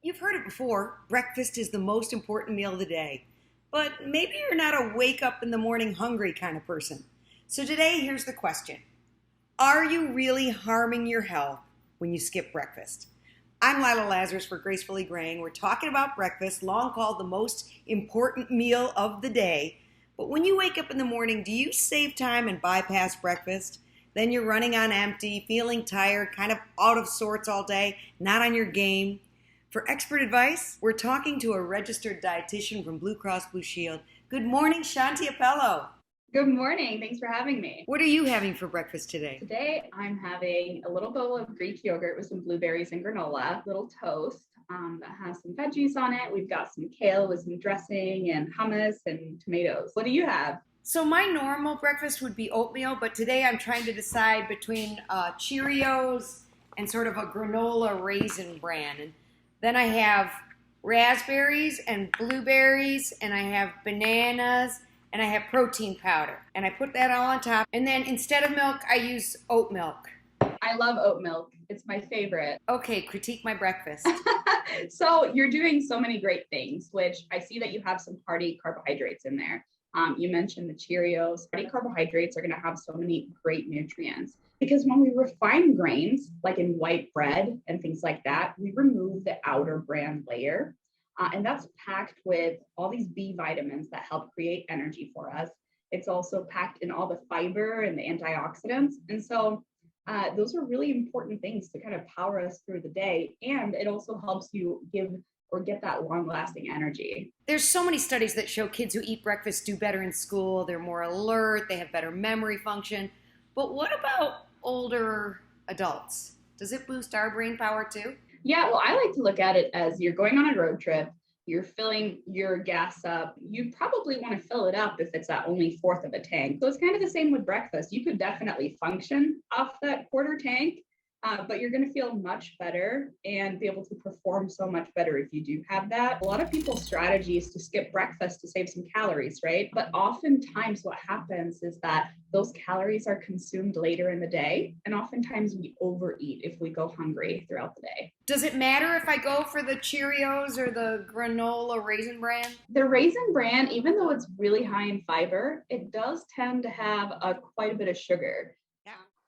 You've heard it before, breakfast is the most important meal of the day. But maybe you're not a wake up in the morning hungry kind of person. So today, here's the question. Are you really harming your health when you skip breakfast? I'm Lila Lazarus for Gracefully Greying. We're talking about breakfast, long called the most important meal of the day. But when you wake up in the morning, do you save time and bypass breakfast? Then you're running on empty, feeling tired, kind of out of sorts all day, not on your game. For expert advice, we're talking to a registered dietitian from Blue Cross Blue Shield. Good morning, Shanthi Appelo. Good morning. Thanks for having me. What are you having for breakfast today? Today, I'm having a little bowl of Greek yogurt with some blueberries and granola, little toast that has some veggies on it. We've got some kale with some dressing and hummus and tomatoes. What do you have? So my normal breakfast would be oatmeal, but today I'm trying to decide between Cheerios and sort of a granola raisin bran. And then I have raspberries and blueberries, and I have bananas, and I have protein powder. And I put that all on top. And then instead of milk, I use oat milk. I love oat milk. It's my favorite. Okay, critique my breakfast. So you're doing so many great things, which I see that you have some hearty carbohydrates in there. You mentioned the Cheerios. Hearty carbohydrates are going to have so many great nutrients because when we refine grains, like in white bread and things like that, we remove the outer bran layer. And that's packed with all these B vitamins that help create energy for us. It's also packed in all the fiber and the antioxidants. And so those are really important things to kind of power us through the day. And it also helps you get that long-lasting energy. There's so many studies that show kids who eat breakfast do better in school. They're more alert. They have better memory function. But what about older adults? Does it boost our brain power too? Yeah, well, I like to look at it as you're going on a road trip, you're filling your gas up. You probably want to fill it up if it's at only fourth of a tank. So it's kind of the same with breakfast. You could definitely function off that quarter tank, but you're going to feel much better and be able to perform so much better if you do have that. A lot of people's strategy is to skip breakfast to save some calories, right? But oftentimes what happens is that those calories are consumed later in the day. And oftentimes we overeat if we go hungry throughout the day. Does it matter if I go for the Cheerios or the granola raisin bran? The raisin bran, even though it's really high in fiber, it does tend to have quite a bit of sugar.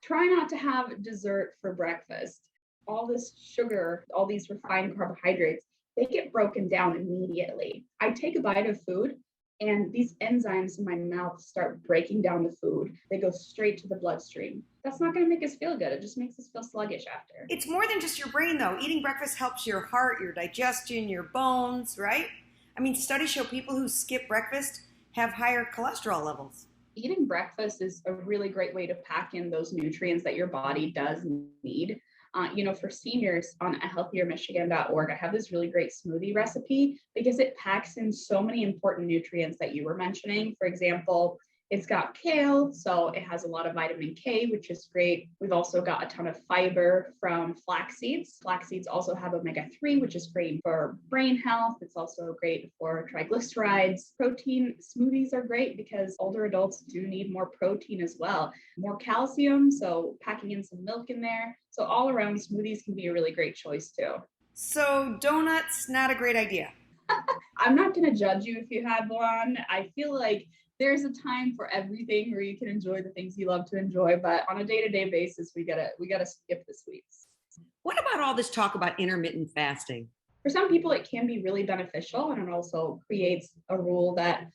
Try not to have dessert for breakfast. All this sugar, all these refined carbohydrates, they get broken down immediately. I take a bite of food and these enzymes in my mouth start breaking down the food. They go straight to the bloodstream. That's not going to make us feel good. It just makes us feel sluggish after. It's more than just your brain though. Eating breakfast helps your heart, your digestion, your bones, right? I mean, studies show people who skip breakfast have higher cholesterol levels. Eating breakfast is a really great way to pack in those nutrients that your body does need. For seniors on healthiermichigan.org, I have this really great smoothie recipe because it packs in so many important nutrients that you were mentioning. For example, it's got kale, so it has a lot of vitamin K, which is great. We've also got a ton of fiber from flax seeds. Flax seeds also have omega-3, which is great for brain health. It's also great for triglycerides. Protein smoothies are great because older adults do need more protein as well. More calcium, so packing in some milk in there. So all around, smoothies can be a really great choice too. So donuts, not a great idea. I'm not going to judge you if you have one. I feel like there's a time for everything where you can enjoy the things you love to enjoy, but on a day-to-day basis, we gotta skip the sweets. What about all this talk about intermittent fasting? For some people, it can be really beneficial, and it also creates a rule that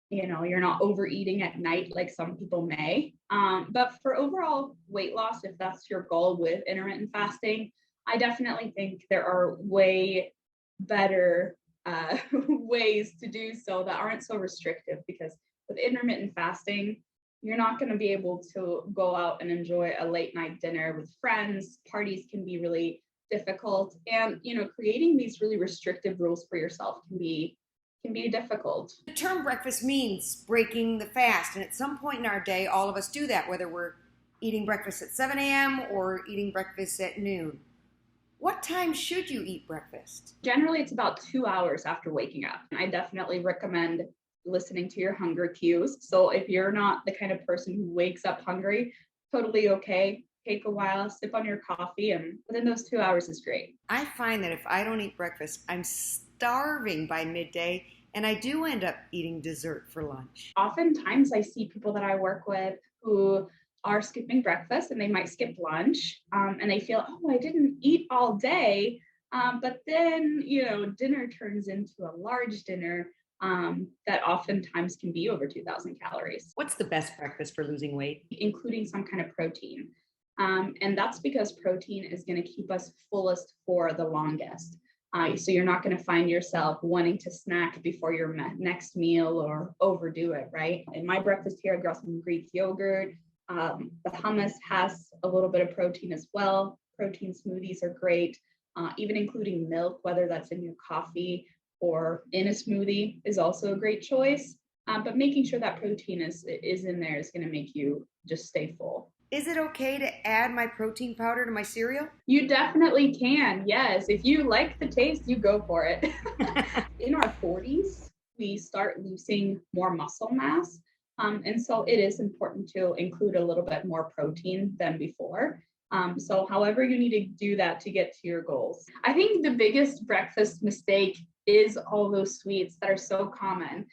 you're not overeating at night like some people may. But for overall weight loss, if that's your goal with intermittent fasting, I definitely think there are way better ways to do so that aren't so restrictive because with intermittent fasting, you're not going to be able to go out and enjoy a late night dinner with friends. Parties can be really difficult. And, creating these really restrictive rules for yourself can be difficult. The term breakfast means breaking the fast. And at some point in our day, all of us do that, whether we're eating breakfast at 7 a.m. or eating breakfast at noon. What time should you eat breakfast? Generally, it's about 2 hours after waking up. I definitely recommend listening to your hunger cues. So if you're not the kind of person who wakes up hungry, totally okay. take a while, sip on your coffee, and within those 2 hours is great. I find that if I don't eat breakfast, I'm starving by midday, and I do end up eating dessert for lunch. Oftentimes I see people that I work with who are skipping breakfast and they might skip lunch, and they feel, oh, I didn't eat all day. But then, dinner turns into a large dinner that oftentimes can be over 2,000 calories, What's the best breakfast for losing weight? including some kind of protein. And that's because protein is going to keep us fullest for the longest. So you're not going to find yourself wanting to snack before your next meal or overdo it, right? In my breakfast here, I got some Greek yogurt. The hummus has a little bit of protein as well. Protein smoothies are great. Even including milk, whether that's in your coffee or in a smoothie, is also a great choice. But making sure that protein is in there is going to make you just stay full. Is it okay to add my protein powder to my cereal? You definitely can. Yes. If you like the taste, you go for it. In our 40s, we start losing more muscle mass. And so it is important to include a little bit more protein than before. So however you need to do that to get to your goals. I think the biggest breakfast mistake is all those sweets that are so common.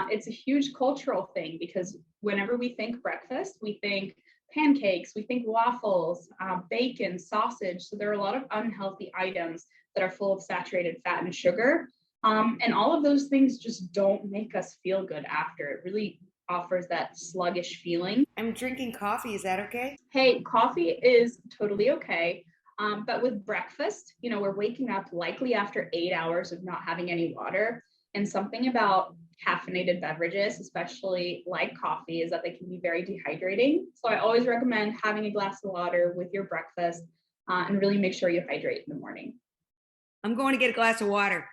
It's a huge cultural thing because whenever we think breakfast, we think pancakes, we think waffles, bacon, sausage. So there are a lot of unhealthy items that are full of saturated fat and sugar. And all of those things just don't make us feel good after. It really offers that sluggish feeling. I'm drinking coffee. Is that okay? Hey, coffee is totally okay. But with breakfast, we're waking up likely after 8 hours of not having any water. And something about caffeinated beverages, especially like coffee, is that they can be very dehydrating. So I always recommend having a glass of water with your breakfast and really make sure you hydrate in the morning. I'm going to get a glass of water.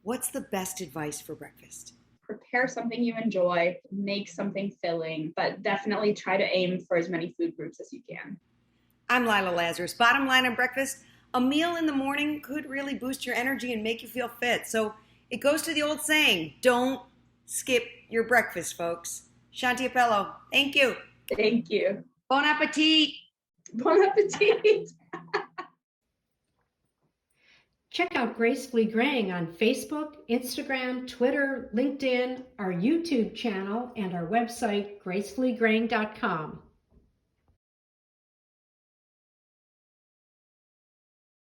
What's the best advice for breakfast? Prepare something you enjoy, make something filling, but definitely try to aim for as many food groups as you can. I'm Lila Lazarus. Bottom line on breakfast, a meal in the morning could really boost your energy and make you feel fit. So it goes to the old saying, don't skip your breakfast, folks. Shanthi Appelo, thank you. Thank you. Bon appetit. Bon appetit. Check out Gracefully Greying on Facebook, Instagram, Twitter, LinkedIn, our YouTube channel, and our website, gracefullygreying.com.